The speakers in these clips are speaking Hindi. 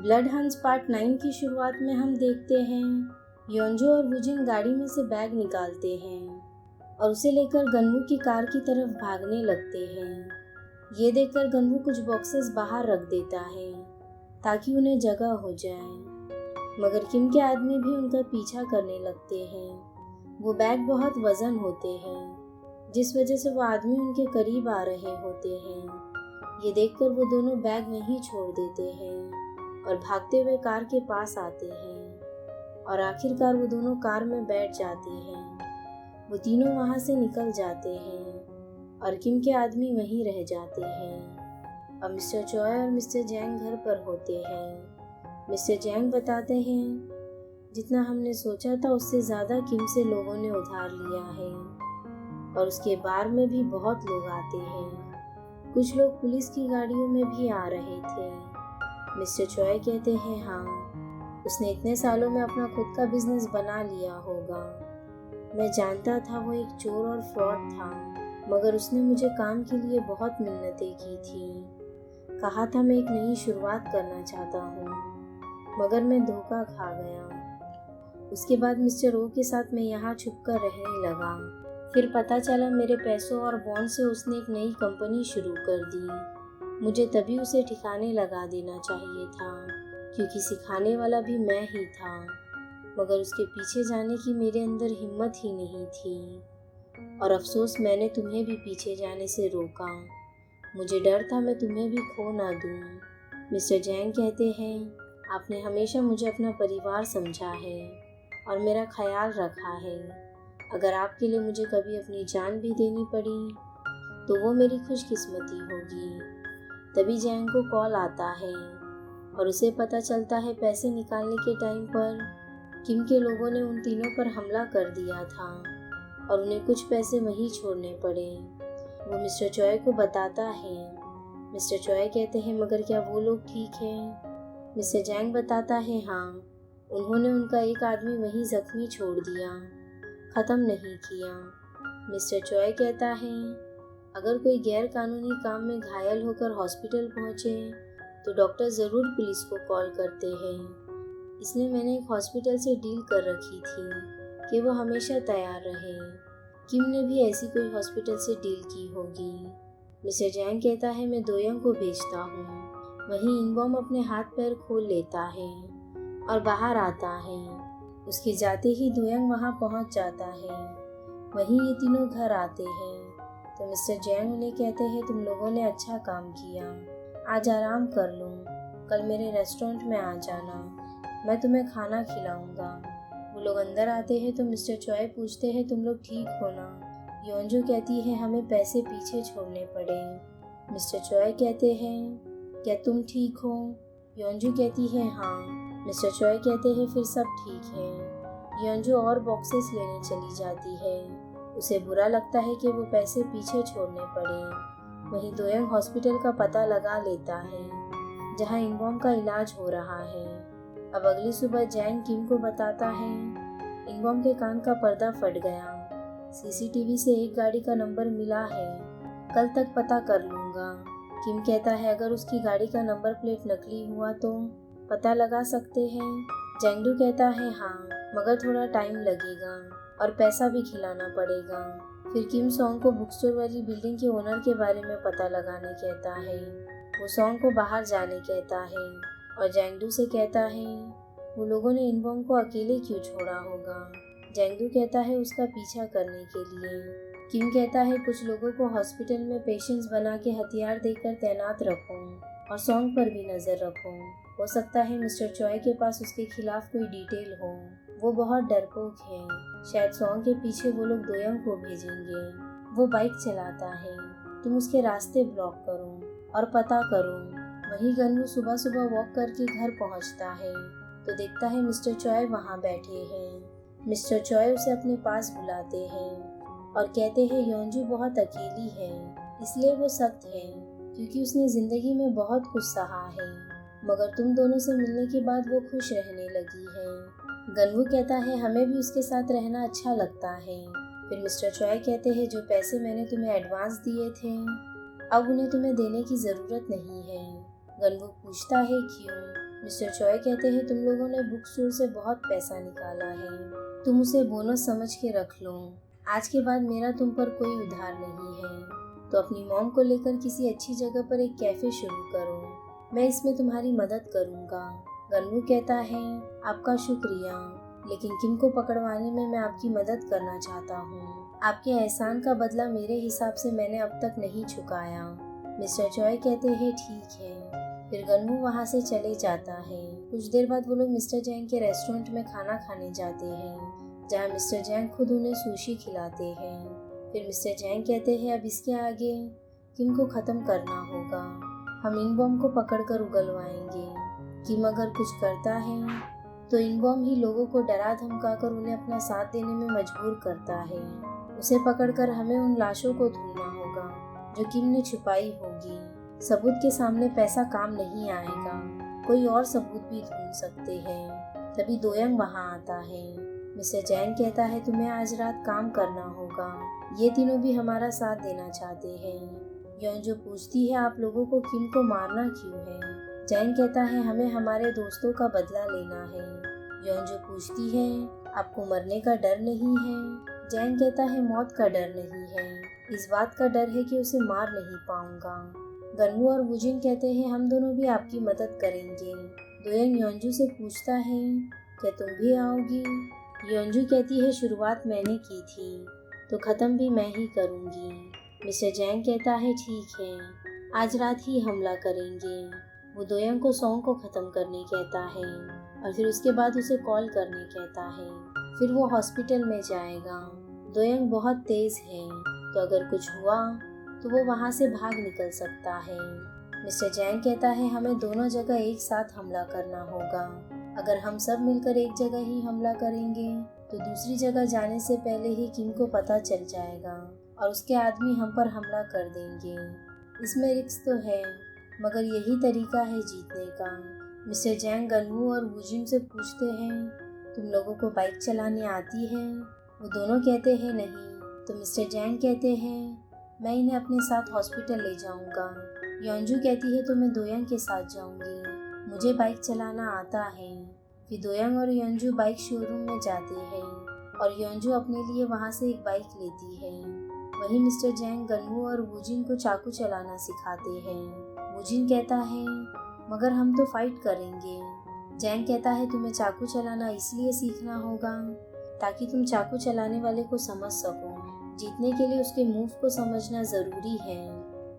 ब्लड हंट्स पार्ट 9 की शुरुआत में हम देखते हैं योंजो और वुजिन गाड़ी में से बैग निकालते हैं और उसे लेकर गन्वू की कार की तरफ भागने लगते हैं। ये देखकर गन्वू कुछ बॉक्सेस बाहर रख देता है ताकि उन्हें जगह हो जाए, मगर किम के आदमी भी उनका पीछा करने लगते हैं। वो बैग बहुत वजन होते हैं जिस वजह से वो आदमी उनके करीब आ रहे होते हैं। ये देखकर वो दोनों बैग वहीं छोड़ देते हैं और भागते हुए कार के पास आते हैं और आखिरकार वो दोनों कार में बैठ जाते हैं। वो तीनों वहाँ से निकल जाते हैं और किम के आदमी वहीं रह जाते हैं। अब मिस्टर चॉय और मिस्टर जैंग घर पर होते हैं। मिस्टर जैंग बताते हैं जितना हमने सोचा था उससे ज़्यादा किम से लोगों ने उधार लिया है और उसके बार में भी बहुत लोग आते हैं। कुछ लोग पुलिस की गाड़ियों में भी आ रहे थे। मिस्टर चॉय कहते हैं हाँ, उसने इतने सालों में अपना खुद का बिजनेस बना लिया होगा। मैं जानता था वो एक चोर और फ्रॉड था, मगर उसने मुझे काम के लिए बहुत मिन्नतें की थी। कहा था मैं एक नई शुरुआत करना चाहता हूँ, मगर मैं धोखा खा गया। उसके बाद मिस्टर ओ के साथ मैं यहाँ छुपकर रहने लगा। फिर पता चला मेरे पैसों और बॉन्ड से उसने एक नई कंपनी शुरू कर दी। मुझे तभी उसे ठिकाने लगा देना चाहिए था, क्योंकि सिखाने वाला भी मैं ही था, मगर उसके पीछे जाने की मेरे अंदर हिम्मत ही नहीं थी। और अफसोस मैंने तुम्हें भी पीछे जाने से रोका। मुझे डर था मैं तुम्हें भी खो ना दूँ। मिस्टर जैंग कहते हैं आपने हमेशा मुझे अपना परिवार समझा है और मेरा ख्याल रखा है। अगर आपके लिए मुझे कभी अपनी जान भी देनी पड़ी तो वो मेरी खुशकिस्मती होगी। तभी जैंग को कॉल आता है और उसे पता चलता है पैसे निकालने के टाइम पर किम के लोगों ने उन तीनों पर हमला कर दिया था और उन्हें कुछ पैसे वहीं छोड़ने पड़े। वो मिस्टर चॉय को बताता है। मिस्टर चॉय कहते हैं मगर क्या वो लोग ठीक हैं? मिस्टर जैंग बताता है हाँ, उन्होंने उनका एक आदमी वहीं जख्मी छोड़ दिया, ख़त्म नहीं किया। मिस्टर चॉय कहता है अगर कोई गैर कानूनी काम में घायल होकर हॉस्पिटल पहुंचे तो डॉक्टर ज़रूर पुलिस को कॉल करते हैं, इसलिए मैंने एक हॉस्पिटल से डील कर रखी थी कि वो हमेशा तैयार रहे। किम ने भी ऐसी कोई हॉस्पिटल से डील की होगी। मिस्टर जैंग कहता है मैं दोयोंग को भेजता हूँ। वहीं इंबॉम अपने हाथ पैर खोल लेता है और बाहर आता है। उसके जाते ही दोयोंग वहाँ पहुँच जाता है। वहीं ये तीनों घर आते हैं तो मिस्टर जैंग उन्हें कहते हैं तुम लोगों ने अच्छा काम किया, आज आराम कर लो, कल मेरे रेस्टोरेंट में आ जाना, मैं तुम्हें खाना खिलाऊंगा। वो लोग अंदर आते हैं तो मिस्टर चॉय पूछते हैं तुम लोग ठीक हो ना? योंजो कहती है हमें पैसे पीछे छोड़ने पड़े। मिस्टर चॉय कहते हैं क्या तुम ठीक हो? योंजो कहती है हाँ। मिस्टर चॉय कहते हैं फिर सब ठीक है। योंजो और बॉक्सेस लेने चली जाती है। उसे बुरा लगता है कि वो पैसे पीछे छोड़ने पड़े। वहीं दोयोंग हॉस्पिटल का पता लगा लेता है जहां इंबॉम का इलाज हो रहा है। अब अगली सुबह जैंग किम को बताता है इंबॉम के कान का पर्दा फट गया। सीसीटीवी से एक गाड़ी का नंबर मिला है, कल तक पता कर लूँगा। किम कहता है अगर उसकी गाड़ी का नंबर प्लेट नकली हुआ तो पता लगा सकते हैं। जैंगडू कहता है हाँ, मगर थोड़ा टाइम लगेगा और पैसा भी खिलाना पड़ेगा। फिर किम सॉन्ग को बुक स्टोर वाली बिल्डिंग के ओनर के बारे में पता लगाने कहता है। वो सॉन्ग को बाहर जाने कहता है और जैंगडू से कहता है वो लोगों ने इनबॉम को अकेले क्यों छोड़ा होगा। जैंगडू कहता है उसका पीछा करने के लिए। किम कहता है कुछ लोगों को हॉस्पिटल में पेशेंट्स बना के हथियार देकर तैनात रखो और सॉन्ग पर भी नज़र रखो। हो सकता है मिस्टर चॉय के पास उसके खिलाफ कोई डिटेल हो। वो बहुत डरपोक है, शायद सॉन्ग के पीछे वो लोग दोयोंग को भेजेंगे। वो बाइक चलाता है, तुम उसके रास्ते ब्लॉक करो और पता करो। वहीं गन्नू सुबह सुबह वॉक करके घर पहुंचता है तो देखता है मिस्टर चॉय वहां बैठे हैं। मिस्टर चॉय उसे अपने पास बुलाते हैं और कहते हैं योंजू बहुत अकेली है, इसलिए वो सख्त है क्योंकि उसने जिंदगी में बहुत कुछ सहा है, मगर तुम दोनों से मिलने के बाद वो खुश रहने लगी है। गन्वू कहता है हमें भी उसके साथ रहना अच्छा लगता है। फिर मिस्टर चॉय कहते हैं जो पैसे मैंने तुम्हें एडवांस दिए थे अब उन्हें तुम्हें देने की ज़रूरत नहीं है। गन्वू पूछता है क्यों? मिस्टर चॉय कहते हैं तुम लोगों ने बुक स्टोर से बहुत पैसा निकाला है, तुम उसे बोनस समझ के रख लो। आज के बाद मेरा तुम पर कोई उधार नहीं है, तो अपनी मॉम को लेकर किसी अच्छी जगह पर एक कैफे शुरू करो, मैं इसमें तुम्हारी मदद करूँगा। गनवू कहता है आपका शुक्रिया, लेकिन किम को पकड़वाने में मैं आपकी मदद करना चाहता हूँ। आपके एहसान का बदला मेरे हिसाब से मैंने अब तक नहीं चुकाया। मिस्टर चॉय कहते हैं ठीक है। फिर गनवू वहाँ से चले जाता है। कुछ देर बाद वो लोग मिस्टर जैंग के रेस्टोरेंट में खाना खाने जाते हैं, जहाँ मिस्टर जैंग खुद उन्हें सुशी खिलाते हैं। फिर मिस्टर जैंग कहते हैं अब इसके आगे किम को ख़त्म करना होगा, हम इन बॉम्ब को पकड़कर उगलवाएंगे। किम अगर कुछ करता है तो इन बॉम्ब ही लोगों को डरा धमकाकर उन्हें अपना साथ देने में मजबूर करता है। उसे पकड़कर हमें उन लाशों को ढूंढना होगा जो किम ने छुपाई होगी। सबूत के सामने पैसा काम नहीं आएगा, कोई और सबूत भी ढूंढ सकते हैं। तभी दोयंग वहाँ आता है। मिस्टर जैंग कहता है तुम्हें आज रात काम करना होगा, ये तीनों भी हमारा साथ देना चाहते हैं। योंजो पूछती है आप लोगों को किम को मारना क्यों है। जैंग कहता है हमें हमारे दोस्तों का बदला लेना है। योंजो पूछती है आपको मरने का डर नहीं है। जैंग कहता है मौत का डर नहीं है, इस बात का डर है कि उसे मार नहीं पाऊंगा। गनवू और वुजिन कहते हैं हम दोनों भी आपकी मदद करेंगे। दोयंग योंजू से पूछता है क्या तुम भी आओगी। योंजू कहती है शुरुआत मैंने की थी तो ख़त्म भी मैं ही करूँगी। मिस्टर जैंग कहता है ठीक है, आज रात ही हमला करेंगे। वो दोयंग को सॉन्ग को ख़त्म करने कहता है और फिर उसके बाद उसे कॉल करने कहता है। फिर वो हॉस्पिटल में जाएगा। दोयंग बहुत तेज़ है, तो अगर कुछ हुआ तो वो वहाँ से भाग निकल सकता है। मिस्टर जैंग कहता है हमें दोनों जगह एक साथ हमला करना होगा। अगर हम सब मिलकर एक जगह ही हमला करेंगे तो दूसरी जगह जाने से पहले ही किम को पता चल जाएगा और उसके आदमी हम पर हमला कर देंगे। इसमें रिस्क तो है, मगर यही तरीका है जीतने का। मिस्टर जैंग गनवू और वुजिन से पूछते हैं तुम लोगों को बाइक चलाने आती है। वो दोनों कहते हैं नहीं। तो मिस्टर जैंग कहते हैं मैं इन्हें अपने साथ हॉस्पिटल ले जाऊंगा। योंजू कहती है तो मैं दोयंग के साथ जाऊंगी, मुझे बाइक चलाना आता है। फिर दोयंग और योंजू बाइक शोरूम में जाते हैं और योंजू अपने लिए वहाँ से एक बाइक लेती है। वहीं मिस्टर जैंग गनवू और वुजिन को चाकू चलाना सिखाते हैं। वुजिन कहता है मगर हम तो फाइट करेंगे। जैंग कहता है तुम्हें चाकू चलाना इसलिए सीखना होगा ताकि तुम चाकू चलाने वाले को समझ सको। जीतने के लिए उसके मूव को समझना ज़रूरी है।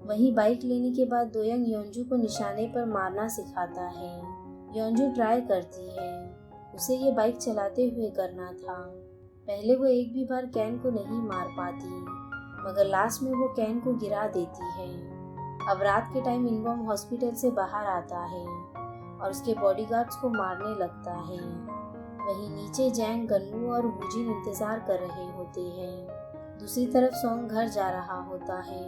वहीं बाइक लेने के बाद दोयंग योंजू को निशाने पर मारना सिखाता है। योंजू ट्राई करती है, उसे ये बाइक चलाते हुए करना था। पहले वो एक भी बार कैन को नहीं मार पाती, मगर लास्ट में वो कैन को गिरा देती है। अब रात के टाइम इनबॉम हॉस्पिटल से बाहर आता है और उसके बॉडीगार्ड्स को मारने लगता है। वहीं नीचे जैंग गनवू और वुजिन इंतजार कर रहे होते हैं। दूसरी तरफ सॉन्ग घर जा रहा होता है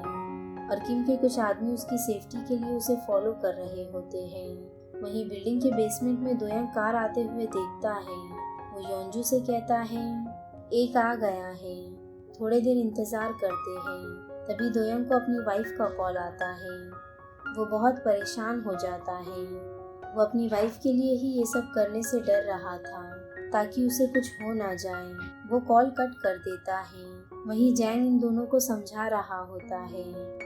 और किम के कुछ आदमी उसकी सेफ्टी के लिए उसे फॉलो कर रहे होते हैं। वहीं बिल्डिंग के बेसमेंट में दोयंग कार आते हुए देखता है। वो योंजू से कहता है एक आ गया है, थोड़े देर इंतजार करते हैं। तभी दोयंग को अपनी वाइफ का कॉल आता है। वो बहुत परेशान हो जाता है। वो अपनी वाइफ के लिए ही ये सब करने से डर रहा था ताकि उसे कुछ हो ना जाए। वो कॉल कट कर देता है। वहीं जैंग इन दोनों को समझा रहा होता है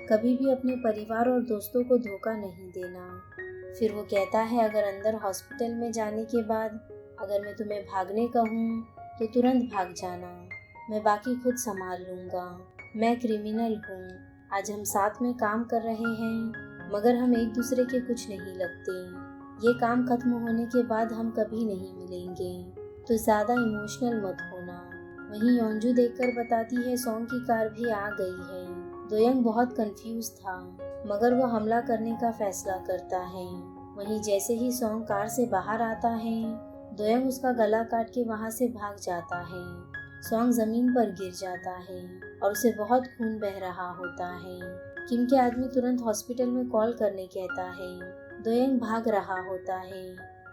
कभी भी अपने परिवार और दोस्तों को धोखा नहीं देना। फिर वो कहता है अगर अंदर हॉस्पिटल में जाने के बाद अगर मैं तुम्हें भागने कहूँ तो तुरंत भाग जाना, मैं बाकी खुद संभाल लूँगा। मैं क्रिमिनल हूँ, आज हम साथ में काम कर रहे हैं मगर हम एक दूसरे के कुछ नहीं लगते। ये काम खत्म होने के बाद हम कभी नहीं मिलेंगे, तो ज़्यादा इमोशनल मत होना। वहीं योंजू देखकर बताती है सॉन्ग की कार भी आ गई है। दोयंग बहुत कंफ्यूज था मगर वो हमला करने का फैसला करता है। वहीं जैसे ही सॉन्ग कार से बाहर आता है दोयंग उसका गला काट के वहाँ से भाग जाता है। सॉन्ग जमीन पर गिर जाता है और उसे बहुत खून बह रहा होता है। किम के आदमी तुरंत हॉस्पिटल में कॉल करने कहता है। दोयंग भाग रहा होता है।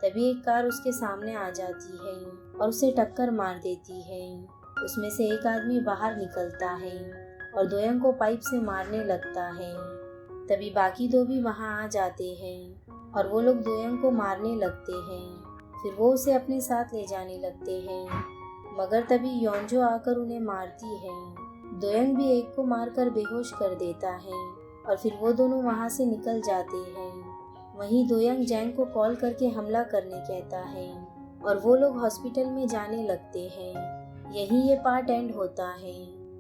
तभी एक कार उसके सामने आ जाती है और उसे टक्कर मार देती है। उसमें से एक आदमी बाहर निकलता है और दोयंग को पाइप से मारने लगता है। तभी बाकी दो भी वहां आ जाते हैं और वो लोग दोयंग को मारने लगते हैं। फिर वो उसे अपने साथ ले जाने लगते हैं, मगर तभी योंजो आकर उन्हें मारती है। दोयंग भी एक को मारकर बेहोश कर देता है और फिर वो दोनों वहाँ से निकल जाते हैं। वहीं दोयंग जैंग को कॉल करके हमला करने कहता है और वो लोग हॉस्पिटल में जाने लगते हैं। यही ये पार्ट एंड होता है।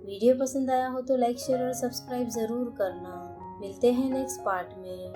वीडियो पसंद आया हो तो लाइक शेयर और सब्सक्राइब ज़रूर करना। मिलते हैं नेक्स्ट पार्ट में।